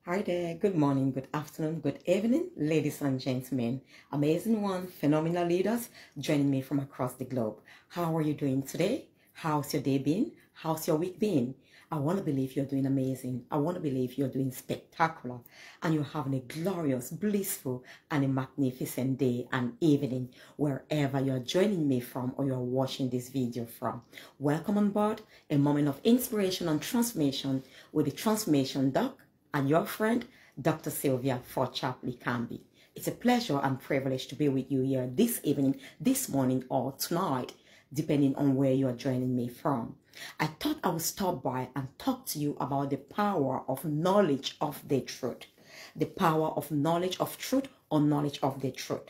Hi there, good morning, good afternoon, good evening, ladies and gentlemen, amazing one, phenomenal leaders joining me from across the globe. How are you doing today? How's your day been? How's your week been? I want to believe you're doing amazing. I want to believe you're doing spectacular and you're having a glorious, blissful, and a magnificent day and evening wherever you're joining me from or you're watching this video from. Welcome on board, a moment of inspiration and transformation with the Transformation Doc and your friend, Dr. Sylvia for Chapley Camby. It's a pleasure and privilege to be with you here this evening, this morning, or tonight, depending on where you are joining me from. I thought I would stop by and talk to you about the power of knowledge of the truth. The power of knowledge of truth or knowledge of the truth.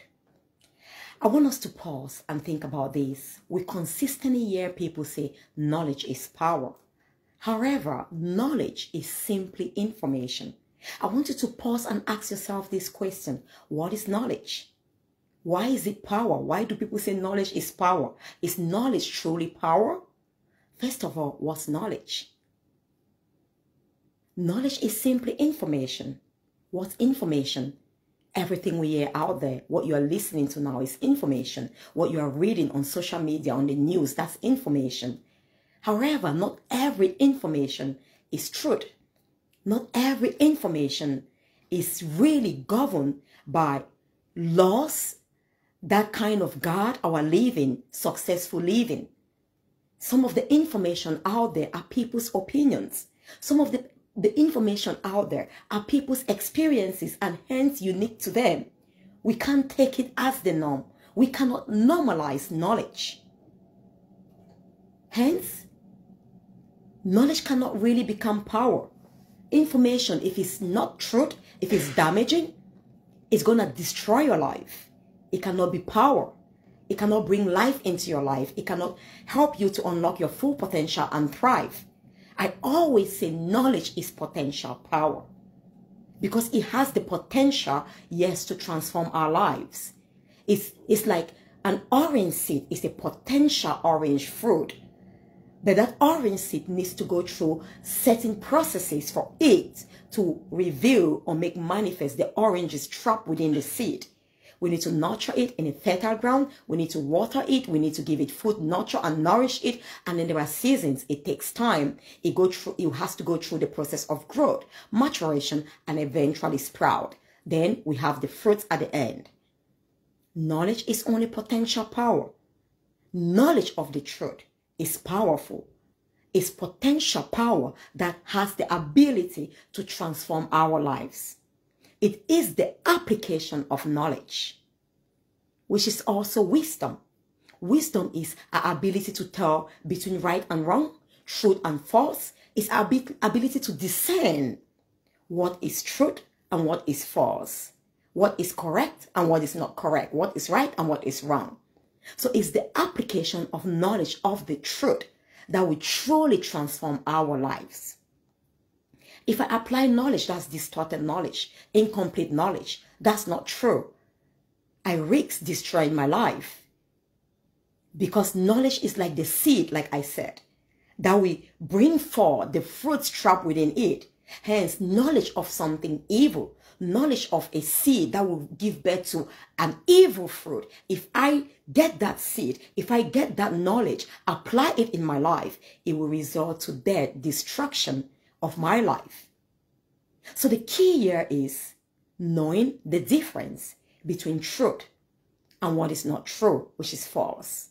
I want us to pause and think about this. We consistently hear people say knowledge is power. However, knowledge is simply information. I want you to pause and ask yourself this question. What is knowledge? Why is it power? Why do people say knowledge is power? Is knowledge truly power? First of all, what's knowledge? Knowledge is simply information. What's information? Everything we hear out there, what you are listening to now is information. What you are reading on social media, on the news, that's information. However, not every information is truth. Not every information is really governed by laws that kind of guard our living, successful living. Some of the information out there are people's opinions. Some of the information out there are people's experiences and hence unique to them. We can't take it as the norm. We cannot normalize knowledge. Hence, knowledge cannot really become power. Information, if it's not truth, if it's damaging, it's going to destroy your life. It cannot be power. It cannot bring life into your life. It cannot help you to unlock your full potential and thrive. I always say knowledge is potential power because it has the potential, yes, to transform our lives. It's like an orange seed is a potential orange fruit. But that orange seed needs to go through certain processes for it to reveal or make manifest the oranges trapped within the seed. We need to nurture it in a fertile ground. We need to water it. We need to give it food, nurture and nourish it. And then there are seasons. It takes time. It has to go through the process of growth, maturation, and eventually sprout. Then we have the fruits at the end. Knowledge is only potential power. Knowledge of the truth is powerful. It's potential power that has the ability to transform our lives. It is the application of knowledge, which is also wisdom. Wisdom is our ability to tell between right and wrong, truth and false. It's our ability to discern what is truth and what is false, what is correct and what is not correct, what is right and what is wrong. So it's the application of knowledge of the truth that will truly transform our lives. If I apply knowledge that's distorted knowledge, incomplete knowledge, that's not true. I risk destroying my life. Because knowledge is like the seed, like I said, that we bring forth the fruits trapped within it. Hence, knowledge of something evil, knowledge of a seed that will give birth to an evil fruit. If I get that seed, if I get that knowledge, apply it in my life, it will result to death, destruction of my life. So the key here is knowing the difference between truth and what is not true, which is false.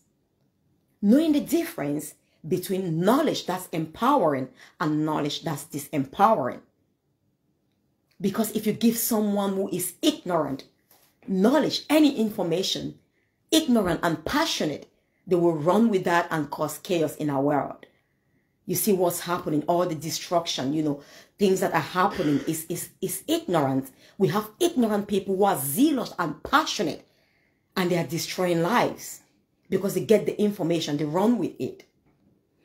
Knowing the difference between knowledge that's empowering and knowledge that's disempowering. Because if you give someone who is ignorant knowledge, any information, ignorant and passionate, they will run with that and cause chaos in our world. You see what's happening, all the destruction, things that are happening is ignorant. We have ignorant people who are zealous and passionate and they are destroying lives because they get the information, they run with it.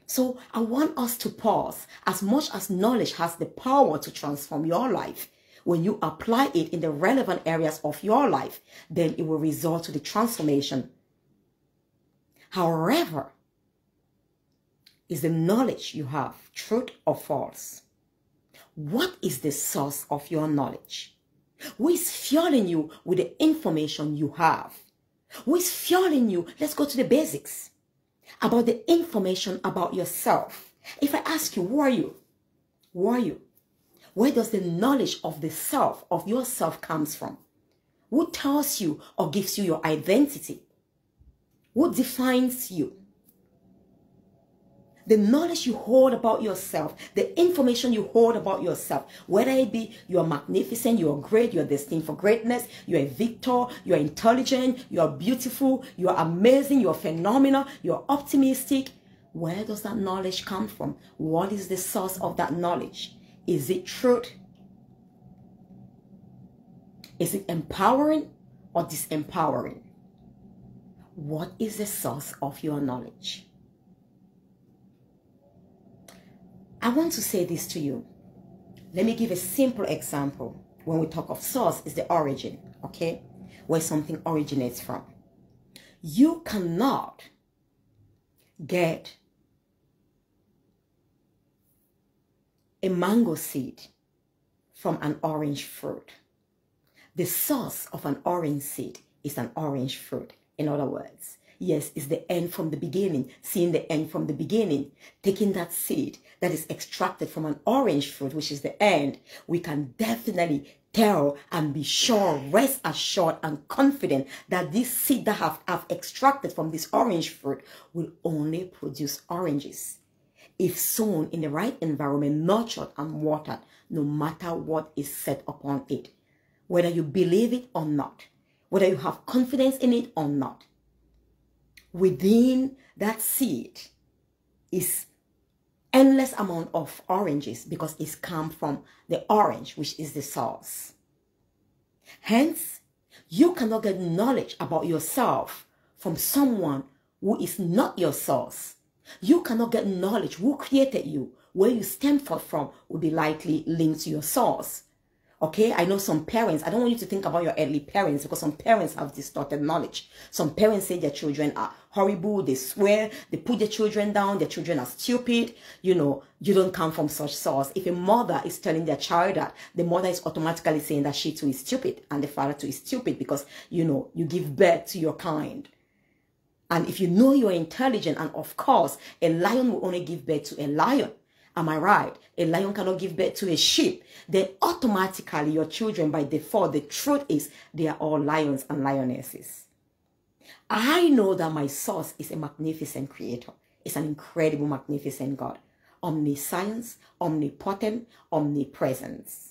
So I want us to pause. As much as knowledge has the power to transform your life, when you apply it in the relevant areas of your life, then it will result to the transformation. However, is the knowledge you have truth or false? What is the source of your knowledge? Who is fueling you with the information you have? Who is fueling you? Let's go to the basics. About the information about yourself. If I ask you, who are you? Who are you? Where does the knowledge of the self, of yourself comes from? Who tells you or gives you your identity? Who defines you? The knowledge you hold about yourself, the information you hold about yourself, whether it be you are magnificent, you are great, you are destined for greatness, you are a victor, you are intelligent, you are beautiful, you are amazing, you are phenomenal, you are optimistic. Where does that knowledge come from? What is the source of that knowledge? Is it truth? Is it empowering or disempowering? What is the source of your knowledge? I want to say this to you. Let me give a simple example. When we talk of source, is the origin, okay? Where something originates from. You cannot get a mango seed from an orange fruit. The source of an orange seed is an orange fruit. In other words, yes, it's the end from the beginning, seeing the end from the beginning, taking that seed that is extracted from an orange fruit, which is the end, we can definitely tell and be sure, rest assured and confident that this seed that have extracted from this orange fruit will only produce oranges. If sown in the right environment, nurtured and watered, no matter what is set upon it, whether you believe it or not, whether you have confidence in it or not, within that seed is endless amount of oranges because it's come from the orange, which is the source. Hence, you cannot get knowledge about yourself from someone who is not your source. You cannot get knowledge who created you. Where you stem from will be likely linked to your source. Okay, I know some parents, I don't want you to think about your earthly parents because some parents have distorted knowledge. Some parents say their children are horrible, they swear, they put their children down, their children are stupid. You know, you don't come from such source. If a mother is telling their child that, the mother is automatically saying that she too is stupid and the father too is stupid because, you know, you give birth to your kind. And if you know you're intelligent, and of course, a lion will only give birth to a lion. Am I right? A lion cannot give birth to a sheep. Then automatically your children by default, the truth is they are all lions and lionesses. I know that my source is a magnificent creator. It's an incredible, magnificent God. Omniscience, omnipotent, omnipresence.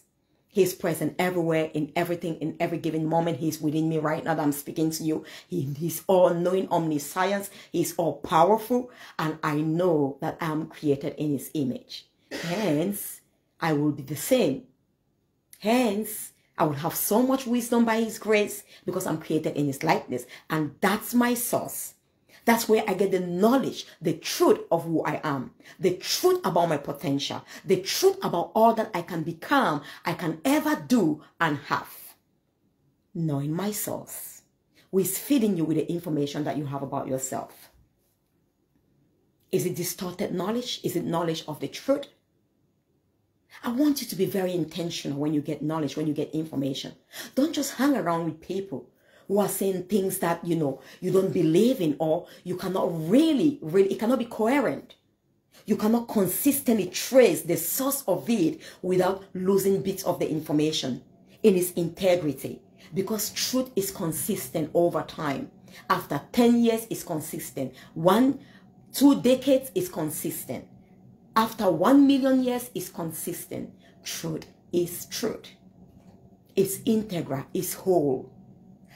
He's present everywhere, in everything, in every given moment. He's within me right now that I'm speaking to you. He's all-knowing, omniscience. He's all-powerful. And I know that I am created in his image. Hence, I will be the same. Hence, I will have so much wisdom by his grace because I'm created in his likeness. And that's my source. That's where I get the knowledge, the truth of who I am, the truth about my potential, the truth about all that I can become, I can ever do and have. Knowing my source, who is feeding you with the information that you have about yourself. Is it distorted knowledge? Is it knowledge of the truth? I want you to be very intentional when you get knowledge, when you get information. Don't just hang around with people who are saying things that, you know, you don't believe in, or you cannot really, it cannot be coherent. You cannot consistently trace the source of it without losing bits of the information in its integrity. Because truth is consistent over time. After 10 years, it's consistent. 2 decades is consistent. After 1 million years, is consistent. Truth is truth. It's integral, it's whole.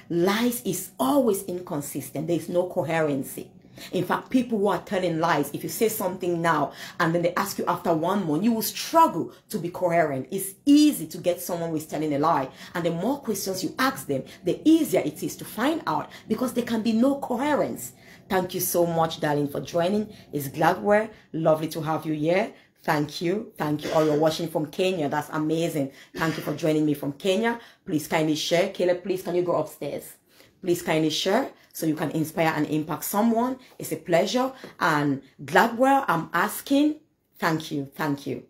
Lies is always inconsistent. There is no coherency. In fact, people who are telling lies, if you say something now and then they ask you after 1 month, you will struggle to be coherent. It's easy to get someone who is telling a lie. And the more questions you ask them, the easier it is to find out because there can be no coherence. Thank you so much, darling, for joining. It's Gladware. Lovely to have you here. Thank you. Thank you. Oh, you're watching from Kenya. That's amazing. Thank you for joining me from Kenya. Please kindly share. Caleb, please, can you go upstairs? Please kindly share so you can inspire and impact someone. It's a pleasure. And Gladwell, I'm asking, thank you. Thank you.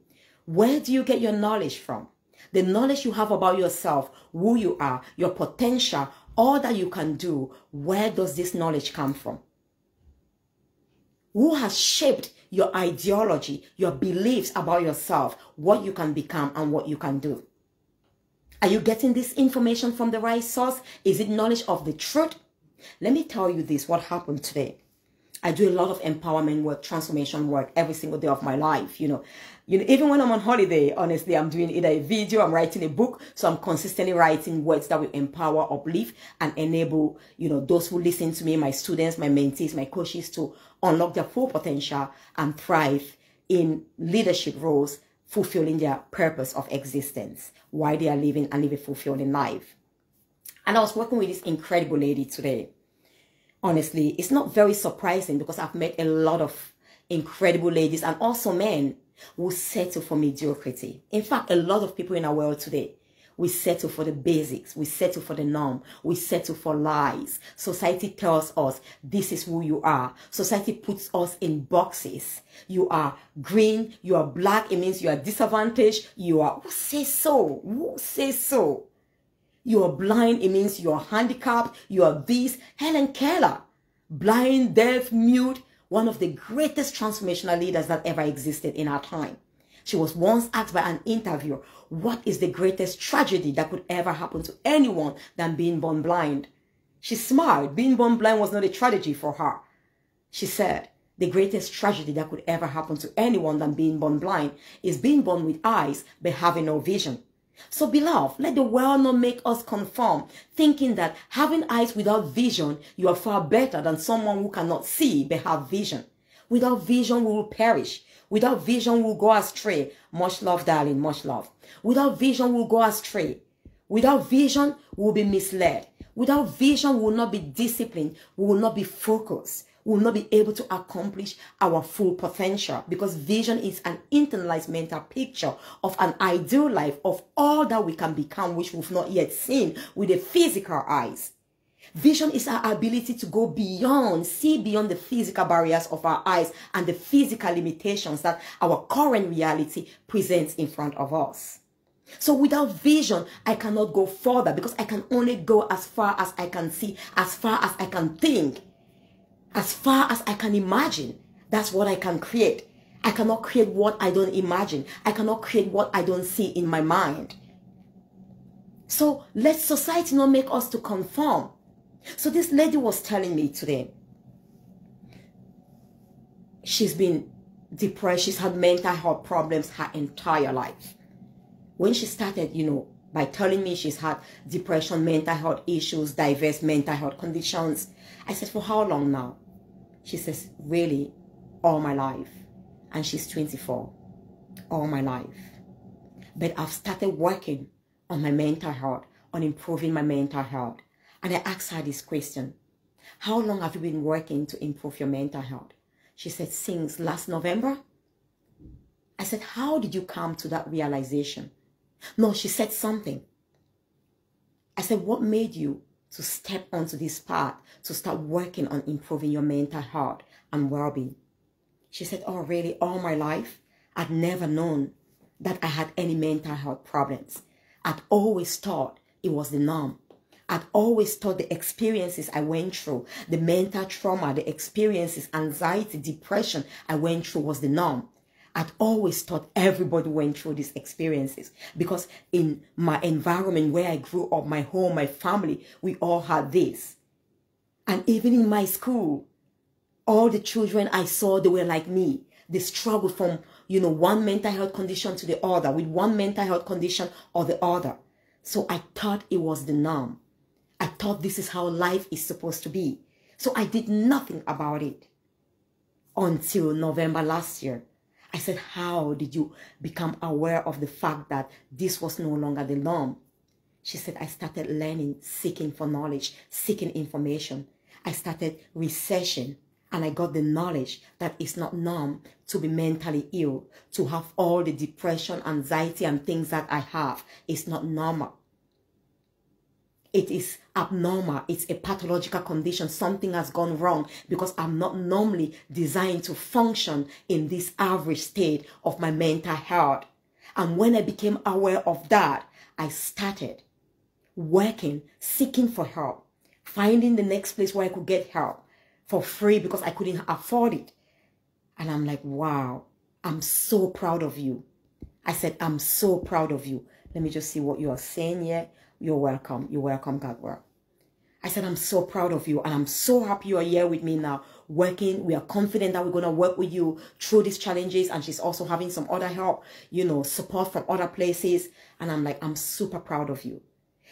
Where do you get your knowledge from? The knowledge you have about yourself, who you are, your potential, all that you can do, where does this knowledge come from? Who has shaped your ideology, your beliefs about yourself, what you can become and what you can do? Are you getting this information from the right source? Is it knowledge of the truth? Let me tell you this, what happened today. I do a lot of empowerment work, transformation work every single day of my life. You know, even when I'm on holiday, honestly, I'm doing either a video, I'm writing a book. So I'm consistently writing words that will empower, uplift, and enable, those who listen to me, my students, my mentees, my coaches, to unlock their full potential and thrive in leadership roles, fulfilling their purpose of existence, why they are living and live a fulfilling life. And I was working with this incredible lady today. Honestly, it's not very surprising because I've met a lot of incredible ladies and also men who settle for mediocrity. In fact, a lot of people in our world today, we settle for the basics. We settle for the norm. We settle for lies. Society tells us this is who you are. Society puts us in boxes. You are green. You are black. It means you are disadvantaged. You are, who says so? Who says so? You are blind, it means you are handicapped, you are this. Helen Keller, blind, deaf, mute, one of the greatest transformational leaders that ever existed in our time. She was once asked by an interviewer, what is the greatest tragedy that could ever happen to anyone than being born blind? She smiled. Being born blind was not a tragedy for her. She said, the greatest tragedy that could ever happen to anyone than being born blind is being born with eyes but having no vision. So beloved, let the world not make us conform, thinking that having eyes without vision, you are far better than someone who cannot see but have vision. Without vision, we will perish. Without vision, we will go astray. Much love, darling, much love. Without vision, we will go astray. Without vision, we will be misled. Without vision, we will not be disciplined. We will not be focused. We will not be able to accomplish our full potential, because vision is an internalized mental picture of an ideal life of all that we can become, which we've not yet seen with the physical eyes. Vision is our ability to go beyond, see beyond the physical barriers of our eyes and the physical limitations that our current reality presents in front of us. So without vision, I cannot go further, because I can only go as far as I can see, as far as I can think. As far as I can imagine, that's what I can create. I cannot create what I don't imagine. I cannot create what I don't see in my mind. So let society not make us to conform. So this lady was telling me today, she's been depressed. She's had mental health problems her entire life. When she started, by telling me she's had depression, mental health issues, diverse mental health conditions, I said, for how long now? She says, really, all my life. And she's 24. All my life. But I've started working on my mental health, on improving my mental health. And I asked her this question, how long have you been working to improve your mental health? She said, since last November. I said, how did you come to that realization? No, she said something. I said, what made you to step onto this path, to start working on improving your mental health and well-being? She said, oh, really? All my life, I'd never known that I had any mental health problems. I'd always thought it was the norm. I'd always thought the experiences I went through, the mental trauma, the experiences, anxiety, depression I went through was the norm. I'd always thought everybody went through these experiences, because in my environment where I grew up, my home, my family, we all had this. And even in my school, all the children I saw, they were like me. They struggled from, one mental health condition to the other, with one mental health condition or the other. So I thought it was the norm. I thought this is how life is supposed to be. So I did nothing about it until November last year. I said, how did you become aware of the fact that this was no longer the norm? She said, I started learning, seeking for knowledge, seeking information. I started researching, and I got the knowledge that it's not norm to be mentally ill, to have all the depression, anxiety, and things that I have. It's not normal. It is abnormal. It's a pathological condition. Something has gone wrong, because I'm not normally designed to function in this average state of my mental health. And when I became aware of that, I started working, seeking for help, finding the next place where I could get help for free because I couldn't afford it. And I'm like, wow, I'm so proud of you. I said, I'm so proud of you. Let me just see what you are saying here. You're welcome. You're welcome, God work. I said, I'm so proud of you. And I'm so happy you are here with me now, working. We are confident that we're going to work with you through these challenges. And she's also having some other help, you know, support from other places. And I'm like, I'm super proud of you.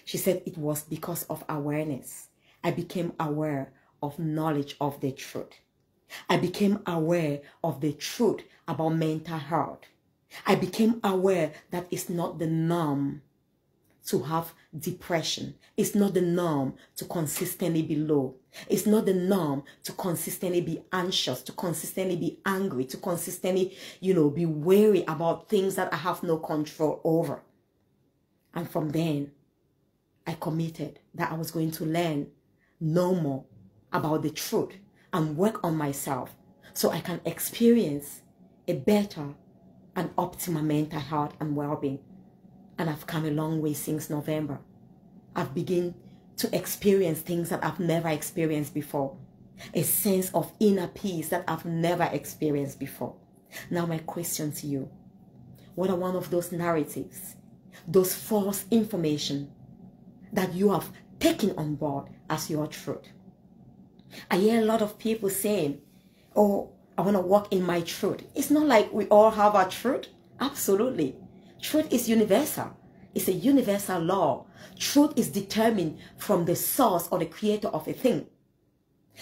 She said it was because of awareness. I became aware of knowledge of the truth. I became aware of the truth about mental health. I became aware that it's not the norm to have depression. It's not the norm to consistently be low. It's not the norm to consistently be anxious, to consistently be angry, to consistently, you know, be worried about things that I have no control over. And from then, I committed that I was going to learn, know more about the truth and work on myself so I can experience a better and optimal mental health and well-being. And I've come a long way since November. I've begun to experience things that I've never experienced before. A sense of inner peace that I've never experienced before. Now my question to you, what are one of those narratives, those false information that you have taken on board as your truth? I hear a lot of people saying, oh, I want to walk in my truth. It's not like we all have our truth. Absolutely. Truth is universal. It's a universal law. Truth is determined from the source or the creator of a thing.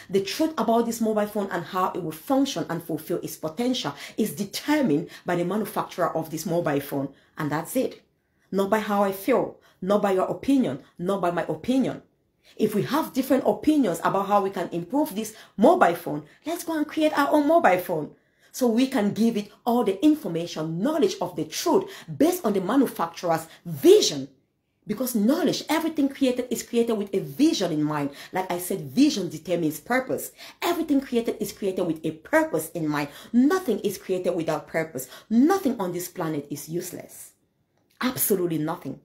The truth about this mobile phone and how it will function and fulfill its potential is determined by the manufacturer of this mobile phone. And that's it. Not by how I feel, not by your opinion, not by my opinion. If we have different opinions about how we can improve this mobile phone, let's go and create our own mobile phone. So we can give it all the information, knowledge of the truth based on the manufacturer's vision. Because knowledge, everything created is created with a vision in mind. Like I said, vision determines purpose. Everything created is created with a purpose in mind. Nothing is created without purpose. Nothing on this planet is useless. Absolutely nothing.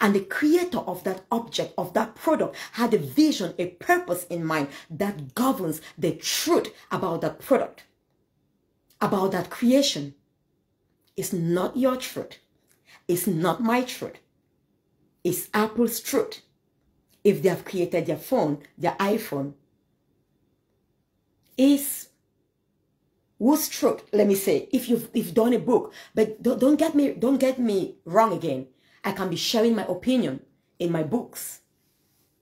And the creator of that object, of that product, had a vision, a purpose in mind that governs the truth about that product, about that creation. It's not your truth. It's not my truth. It's Apple's truth. If they have created their phone, their iPhone, is whose truth? Let me say, if you've done a book, but don't get me wrong again. I can be sharing my opinion in my books,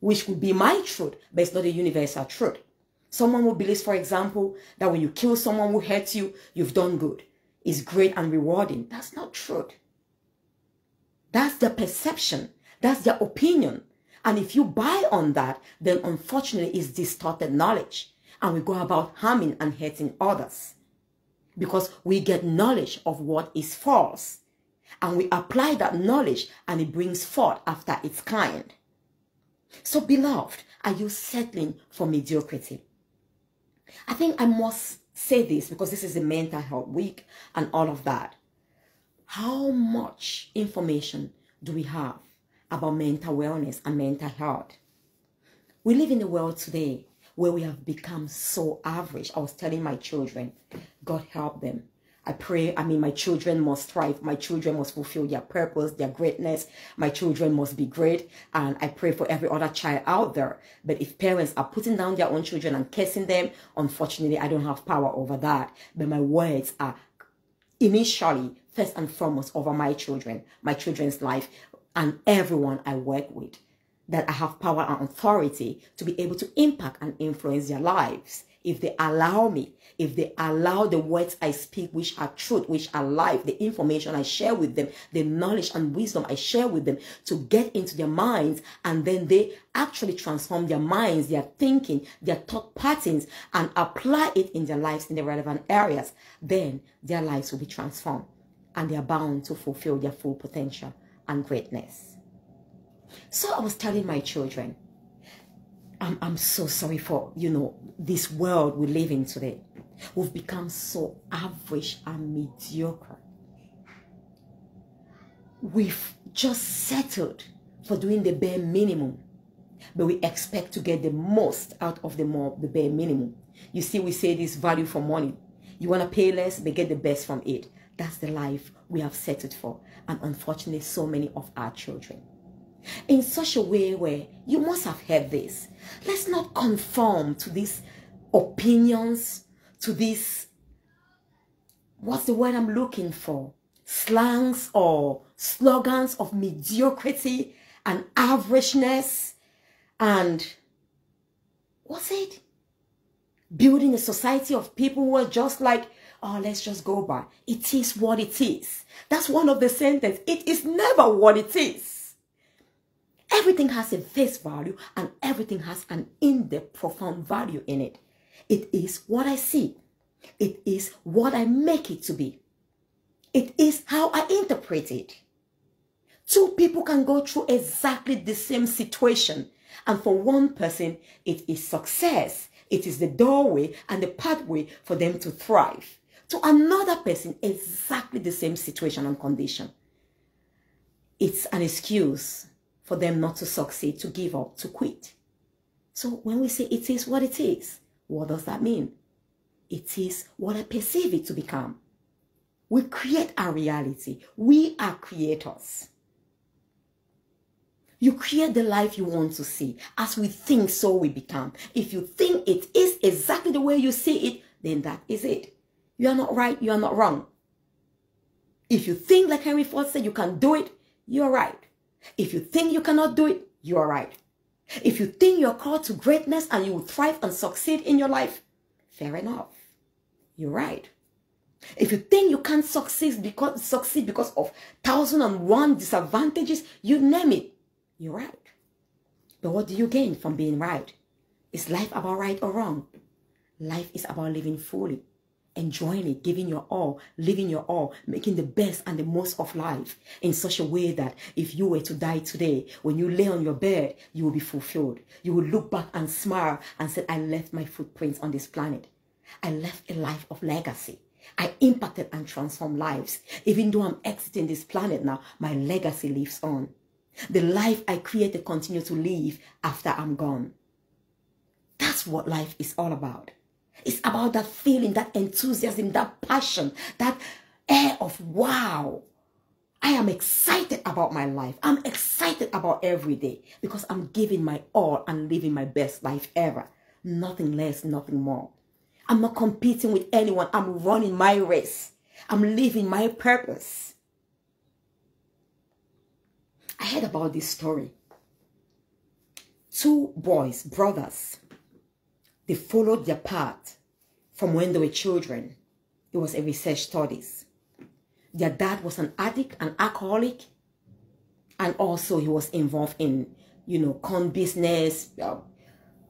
which would be my truth, but it's not a universal truth. Someone who believes, for example, that when you kill someone who hurts you, you've done good. It's great and rewarding. That's not truth. That's their perception. That's their opinion. And if you buy on that, then unfortunately it's distorted knowledge. And we go about harming and hurting others. Because we get knowledge of what is false. And we apply that knowledge and it brings forth after its kind. So beloved, are you settling for mediocrity? I think I must say this because this is a mental health week and all of that. How much information do we have about mental wellness and mental health? We live in a world today where we have become so average. I was telling my children, God help them. I pray, my children must thrive. My children must fulfill their purpose, their greatness. My children must be great. And I pray for every other child out there. But if parents are putting down their own children and cursing them, unfortunately, I don't have power over that. But my words are initially, first and foremost, over my children's life, and everyone I work with. That I have power and authority to be able to impact and influence their lives. If they allow me, if they allow the words I speak, which are truth, which are life, the information I share with them, the knowledge and wisdom I share with them to get into their minds, and then they actually transform their minds, their thinking, their thought patterns, and apply it in their lives in the relevant areas, then their lives will be transformed and they are bound to fulfill their full potential and greatness. So I was telling my children, I'm so sorry for, this world we live in today. We've become so average and mediocre. we've just settled for doing the bare minimum, but we expect to get the most out of the bare minimum. You see, we say this value for money. You want to pay less, but get the best from it. That's the life we have settled for. And unfortunately, so many of our children. In such a way where you must have heard this. Let's not conform to these opinions, to these, what's the word I'm looking for? Slangs or slogans of mediocrity and averageness and, what's it? Building a society of people who are just like, oh, let's just go by. It is what it is. That's one of the sentences. It is never what it is. Everything has a face value and everything has an in-depth, profound value in it. It is what I see. It is what I make it to be. It is how I interpret it. Two people can go through exactly the same situation. And for one person, it is success. It is the doorway and the pathway for them to thrive. To another person, exactly the same situation and condition. It's an excuse for them not to succeed, to give up, to quit. So when we say it is what it is, what does that mean? It is what I perceive it to become. We create our reality. We are creators. You create the life you want to see. As we think, so we become. If you think it is exactly the way you see it, then that is it. You are not right, you are not wrong. If you think, like Henry Ford said, you can do it, you are right. If you think you cannot do it, you are right. If you think you're called to greatness and you will thrive and succeed in your life, fair enough. You're right. If you think you can't succeed because of 1,001 disadvantages, you name it, you're right. But what do you gain from being right? Is life about right or wrong? Life is about living fully, enjoying it, giving your all, living your all, making the best and the most of life in such a way that if you were to die today, when you lay on your bed, you will be fulfilled. You will look back and smile and say, I left my footprints on this planet. I left a life of legacy. I impacted and transformed lives. Even though I'm exiting this planet now, my legacy lives on. The life I created continue to live after I'm gone. That's what life is all about. It's about that feeling, that enthusiasm, that passion, that air of wow. I am excited about my life. I'm excited about every day because I'm giving my all and living my best life ever. Nothing less, nothing more. I'm not competing with anyone. I'm running my race. I'm living my purpose. I heard about this story. Two boys, brothers, they followed their path from when they were children. It was a research studies. Their dad was an addict, an alcoholic, and also he was involved in, con business,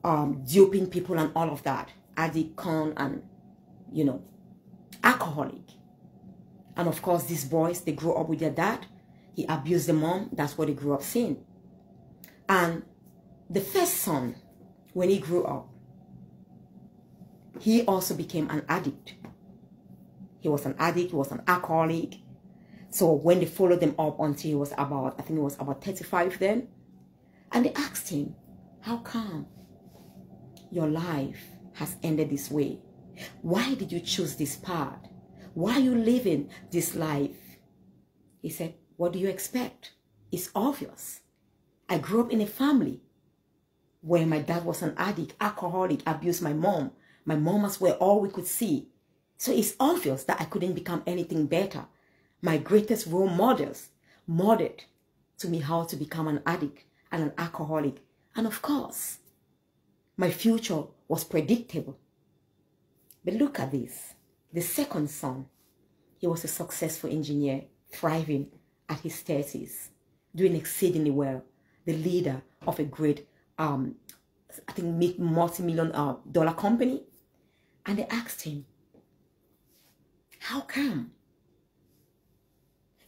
duping people and all of that. Addict, con, and, alcoholic. And of course, these boys, they grew up with their dad. He abused the mom. That's what they grew up seeing. And the first son, when he grew up, he also became an addict. He was an addict. He was an alcoholic. So when they followed them up until he was about, I think he was about 35 then. And they asked him, how come your life has ended this way? Why did you choose this path? Why are you living this life? He said, what do you expect? It's obvious. I grew up in a family where my dad was an addict, alcoholic, abused my mom. My mamas were all we could see. So it's obvious that I couldn't become anything better. My greatest role models modeled to me how to become an addict and an alcoholic. And of course, my future was predictable. But look at this. The second son, he was a successful engineer, thriving at his 30s, doing exceedingly well. The leader of a great, I think, multi-million dollar company. And they asked him, how come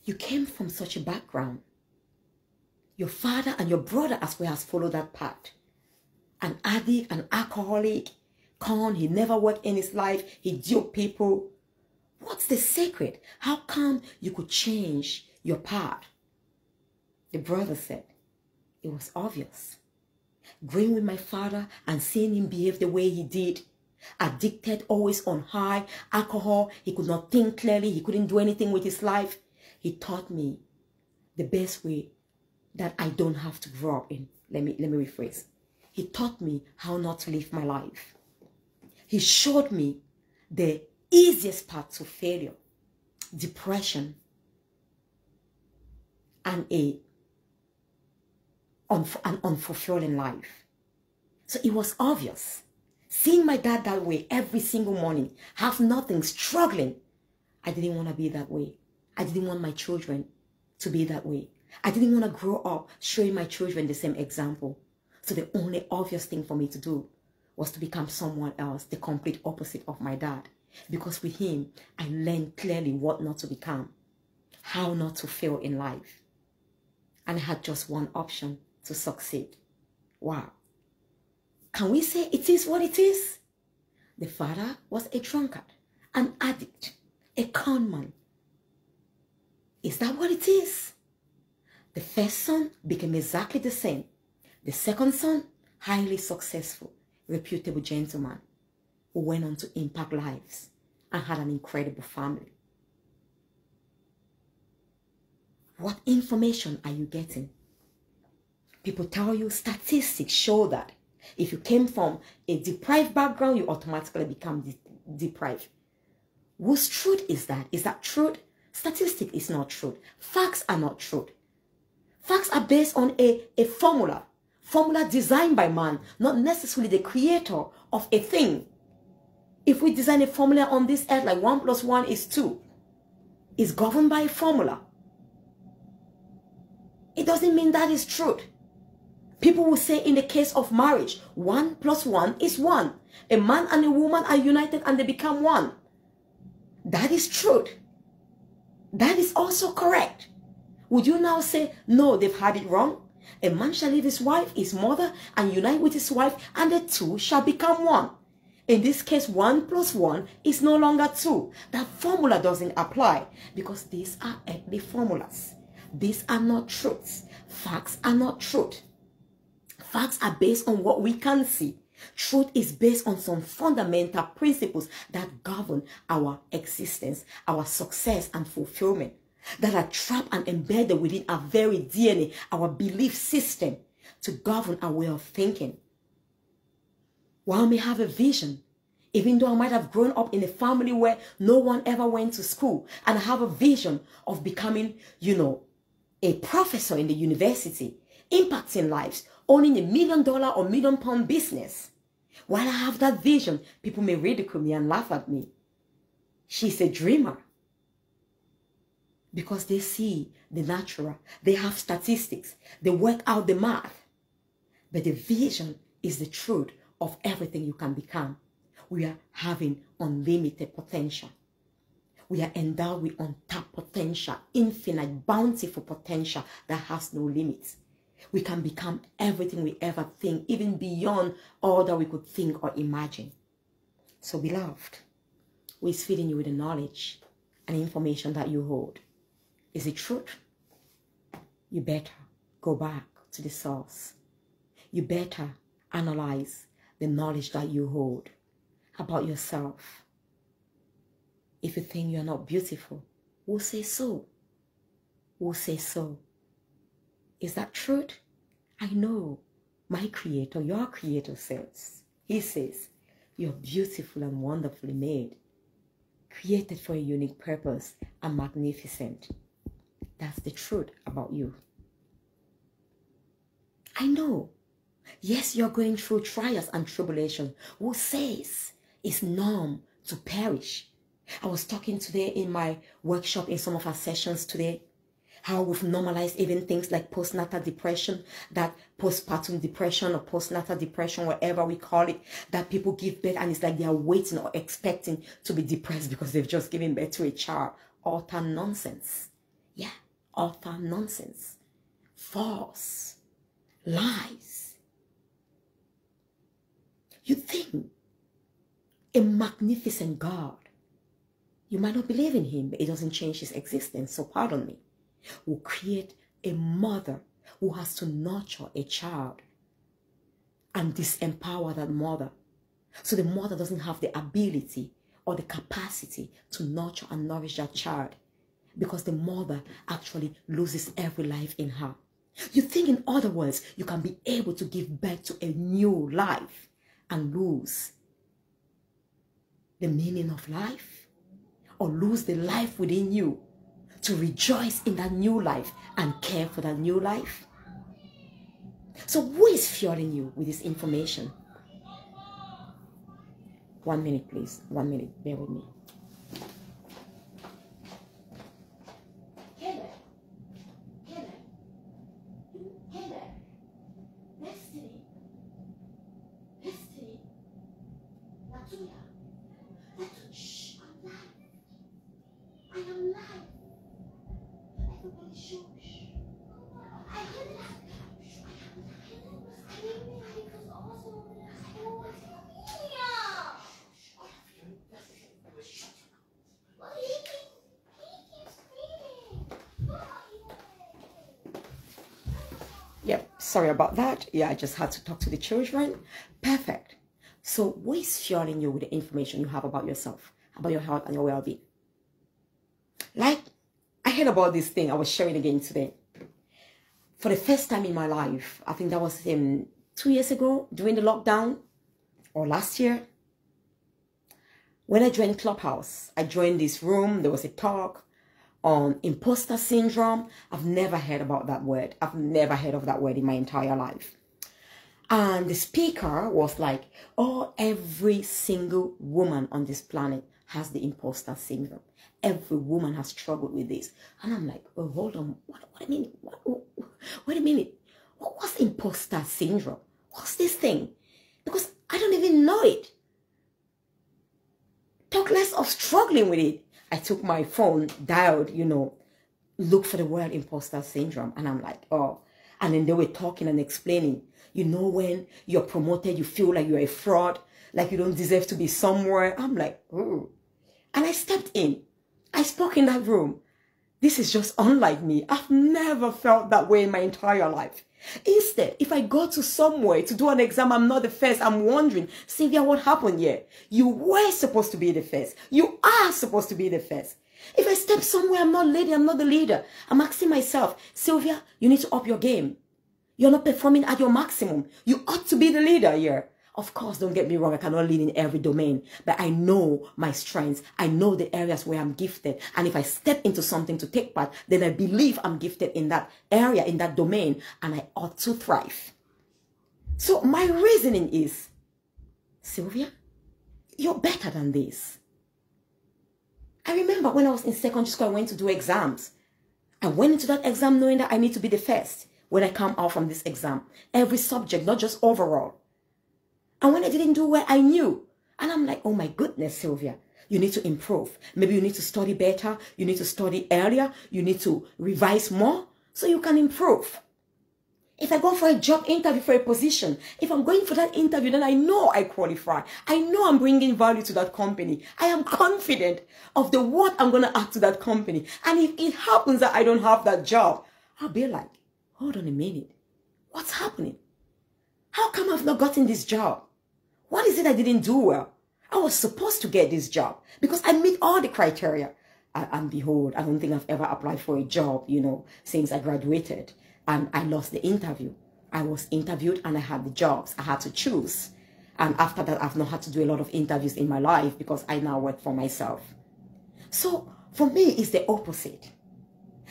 you came from such a background? Your father and your brother as well has followed that path. An addict, an alcoholic, he never worked in his life, he duped people. What's the secret? How come you could change your path? The brother said, it was obvious. Growing with my father and seeing him behave the way he did, addicted, always on high, alcohol, he could not think clearly, he couldn't do anything with his life. He taught me the best way that I don't have to grow up in. Let me rephrase. He taught me how not to live my life. He showed me the easiest path to failure, depression, and an unfulfilling life. So it was obvious. Seeing my dad that way every single morning, have nothing, struggling, I didn't want to be that way. I didn't want my children to be that way. I didn't want to grow up showing my children the same example. So the only obvious thing for me to do was to become someone else, the complete opposite of my dad. Because with him, I learned clearly what not to become, how not to fail in life. And I had just one option to succeed. Wow. Can we say it is what it is? The father was a drunkard, an addict, a con man. Is that what it is? The first son became exactly the same. The second son, highly successful, reputable gentleman who went on to impact lives and had an incredible family. What information are you getting? People tell you statistics show that if you came from a deprived background, you automatically become deprived. Whose truth is that? Is that truth? Statistic is not truth. Facts are not truth. Facts are based on a formula designed by man, not necessarily the creator of a thing. If we design a formula on this earth like 1 + 1 is 2, it's governed by a formula. It doesn't mean that is truth. People will say in the case of marriage, 1 + 1 is 1. A man and a woman are united and they become one. That is truth. That is also correct. Would you now say, no, they've had it wrong? A man shall leave his wife, his mother, and unite with his wife, and the two shall become one. In this case, 1 + 1 is no longer 2. That formula doesn't apply because these are earthly formulas. These are not truths. Facts are not truth. Facts are based on what we can see. Truth is based on some fundamental principles that govern our existence, our success and fulfillment, that are trapped and embedded within our very DNA, our belief system, to govern our way of thinking. While I may have a vision, even though I might have grown up in a family where no one ever went to school, and I have a vision of becoming, a professor in the university, impacting lives, owning $1 million or £1 million business. While I have that vision, people may ridicule me and laugh at me. She's a dreamer. Because they see the natural. They have statistics. They work out the math. But the vision is the truth of everything you can become. We are having unlimited potential. We are endowed with untapped potential, infinite, bountiful potential that has no limits. We can become everything we ever think, even beyond all that we could think or imagine. So, beloved, who is feeding you with the knowledge and information that you hold? Is it truth? You better go back to the source. You better analyze the knowledge that you hold about yourself. If you think you're not beautiful, who says so? Who says so? Is that truth? I know my creator, your creator says. He says, you're beautiful and wonderfully made, created for a unique purpose and magnificent. That's the truth about you. I know. Yes, you're going through trials and tribulation. Who says it's norm to perish? I was talking today in my workshop, in some of our sessions today, how we've normalized even things like postnatal depression, that postpartum depression or postnatal depression, whatever we call it, that people give birth and it's like they are waiting or expecting to be depressed because they've just given birth to a child. Utter nonsense. Yeah, utter nonsense. False. Lies. You think a magnificent God, you might not believe in him, but it doesn't change his existence, so pardon me, will create a mother who has to nurture a child and disempower that mother. So the mother doesn't have the ability or the capacity to nurture and nourish that child, because the mother actually loses every life in her. You think, in other words, you can be able to give birth to a new life and lose the meaning of life, or lose the life within you to rejoice in that new life and care for that new life? So who is fueling you with this information? 1 minute, please. 1 minute. Bear with me. Yep, sorry about that. Yeah, I just had to talk to the children. Perfect. So what is fueling you with the information you have about yourself, about your health and your well-being? Like, I heard about this thing. I was sharing again today. For the first time in my life, I think that was 2 years ago, during the lockdown, or last year, when I joined Clubhouse. I joined this room. There was a talk on imposter syndrome. I've never heard about that word. I've never heard of that word in my entire life. And the speaker was like, oh, every single woman on this planet has the imposter syndrome. Every woman has struggled with this. And I'm like, oh, hold on. What do you mean? Wait a minute. What's imposter syndrome? What's this thing? Because I don't even know it. Talk less of struggling with it. I took my phone, dialed, look for the word imposter syndrome. And I'm like, oh. And then they were talking and explaining, when you're promoted, you feel like you're a fraud, like you don't deserve to be somewhere. I'm like, oh. And I stepped in. I spoke in that room. This is just unlike me. I've never felt that way in my entire life. Instead, if I go to somewhere to do an exam, I'm not the first. I'm wondering, Sylvia, what happened here? You were supposed to be the first. You are supposed to be the first. If I step somewhere, I'm not lady, I'm not the leader. I'm asking myself, Sylvia, you need to up your game. You're not performing at your maximum. You ought to be the leader here. Of course, don't get me wrong, I cannot lead in every domain, but I know my strengths. I know the areas where I'm gifted. And if I step into something to take part, then I believe I'm gifted in that area, in that domain, and I ought to thrive. So my reasoning is, Sylvia, you're better than this. I remember when I was in secondary school, I went to do exams. I went into that exam knowing that I need to be the first when I come out from this exam. Every subject, not just overall. And when I didn't do well, I knew. And I'm like, oh my goodness, Sylvia, you need to improve. Maybe you need to study better. You need to study earlier. You need to revise more so you can improve. If I go for a job interview for a position, if I'm going for that interview, then I know I qualify. I know I'm bringing value to that company. I am confident of the what I'm going to add to that company. And if it happens that I don't have that job, I'll be like, hold on a minute. What's happening? How come I've not gotten this job? What is it I didn't do well? I was supposed to get this job because I meet all the criteria. And behold, I don't think I've ever applied for a job, since I graduated. And I lost the interview. I was interviewed and I had the jobs. I had to choose. And after that, I've not had to do a lot of interviews in my life because I now work for myself. So for me, it's the opposite.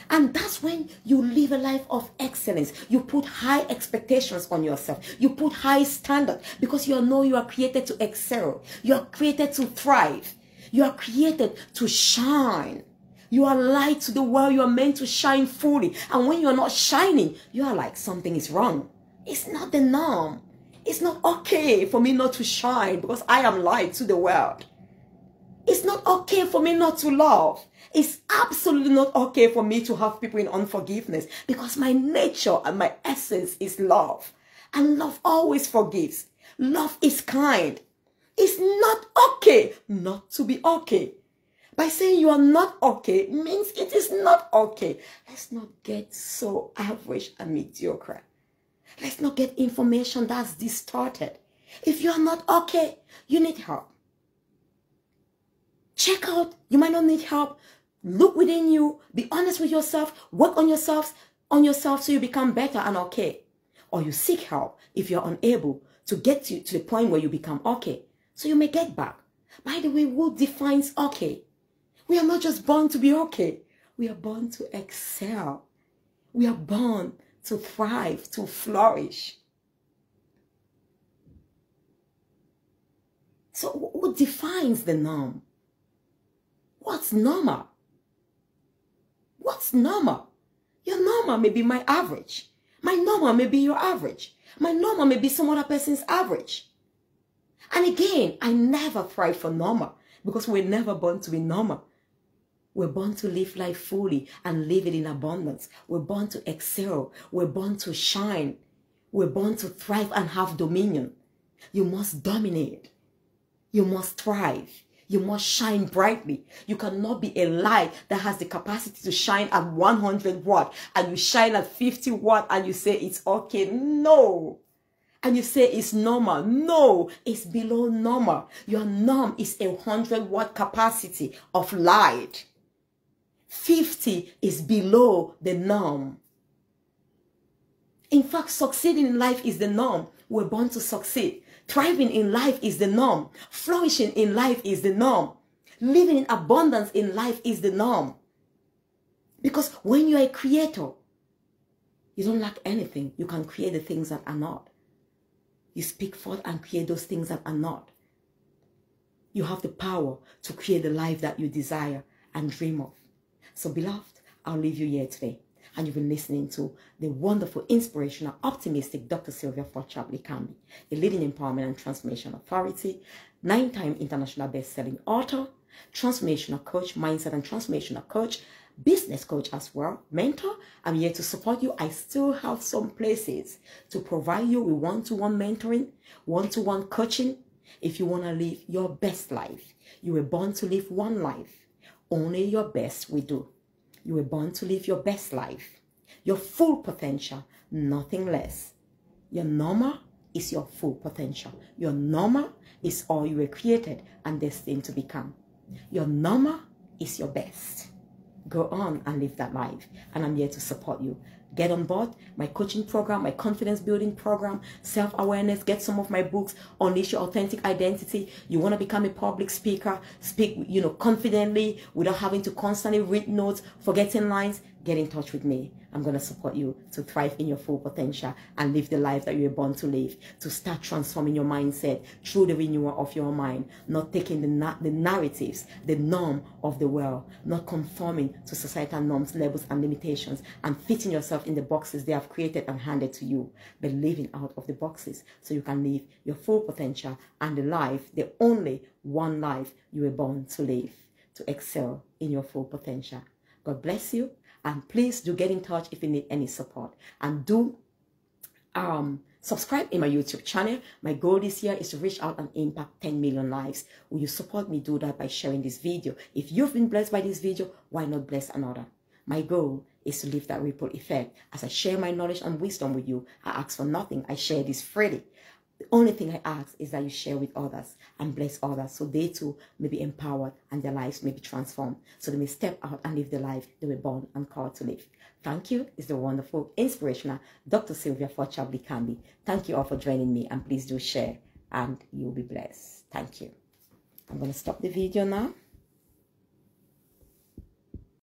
And that's when you live a life of excellence. You put high expectations on yourself. You put high standards because you know you are created to excel. You are created to thrive. You are created to shine. You are light to the world. You are meant to shine fully. And when you are not shining, you are like, something is wrong. It's not the norm. It's not okay for me not to shine because I am light to the world. It's not okay for me not to love. It's absolutely not okay for me to have people in unforgiveness because my nature and my essence is love. And love always forgives. Love is kind. It's not okay not to be okay. By saying you are not okay means it is not okay. Let's not get so average and mediocre. Let's not get information that's distorted. If you are not okay, you need help. Check out. You might not need help. Look within you. Be honest with yourself. Work on yourself so you become better and okay. Or you seek help if you're unable to get to the point where you become okay. So you may get back. By the way, who defines okay? We are not just born to be okay. We are born to excel. We are born to thrive, to flourish. So what defines the norm? What's normal? What's normal? Your normal may be my average. My normal may be your average. My normal may be some other person's average. And again, I never thrive for normal because we're never born to be normal. We're born to live life fully and live it in abundance. We're born to excel. We're born to shine. We're born to thrive and have dominion. You must dominate. You must thrive. You must shine brightly. You cannot be a light that has the capacity to shine at 100 watt and you shine at 50 watt and you say it's okay. No. And you say it's normal. No, it's below normal. Your norm is 100 watt capacity of light. 50 is below the norm. In fact, succeeding in life is the norm. We're born to succeed. Thriving in life is the norm. Flourishing in life is the norm. Living in abundance in life is the norm. Because when you're a creator, you don't lack anything. You can create the things that are not. You speak forth and create those things that are not. You have the power to create the life that you desire and dream of. So beloved, I'll leave you here today. And you've been listening to the wonderful, inspirational, optimistic Dr. Sylvia Forchabley-Camby, a leading empowerment and transformation authority, 9-time international best-selling author, transformational coach, mindset and transformational coach, business coach as well, mentor. I'm here to support you. I still have some places to provide you with one-to-one mentoring, one-to-one coaching. If you want to live your best life, you were born to live one life. Only your best we do. You were born to live your best life, your full potential, nothing less. Your normal is your full potential. Your normal is all you were created and destined to become. Your normal is your best. Go on and live that life. And I'm here to support you. Get on board my coaching program, my confidence building program, self-awareness, get some of my books, unleash your authentic identity. You want to become a public speaker, speak, confidently without having to constantly read notes, forgetting lines. Get in touch with me. I'm going to support you to thrive in your full potential and live the life that you were born to live, to start transforming your mindset through the renewal of your mind, not taking the narratives, the norm of the world, not conforming to societal norms, labels, and limitations, and fitting yourself in the boxes they have created and handed to you, but living out of the boxes so you can live your full potential and the life, the only one life you were born to live, to excel in your full potential. God bless you. And please do get in touch if you need any support. And do subscribe in my YouTube channel. My goal this year is to reach out and impact 10 million lives. Will you support me do that by sharing this video? If you've been blessed by this video, why not bless another? My goal is to leave that ripple effect. As I share my knowledge and wisdom with you, I ask for nothing. I share this freely. The only thing I ask is that you share with others and bless others so they too may be empowered and their lives may be transformed. So they may step out and live the life they were born and called to live. Thank you. It's the wonderful, inspirational Dr. Sylvia Forchabley-Camby. Thank you all for joining me, and please do share and you'll be blessed. Thank you. I'm going to stop the video now.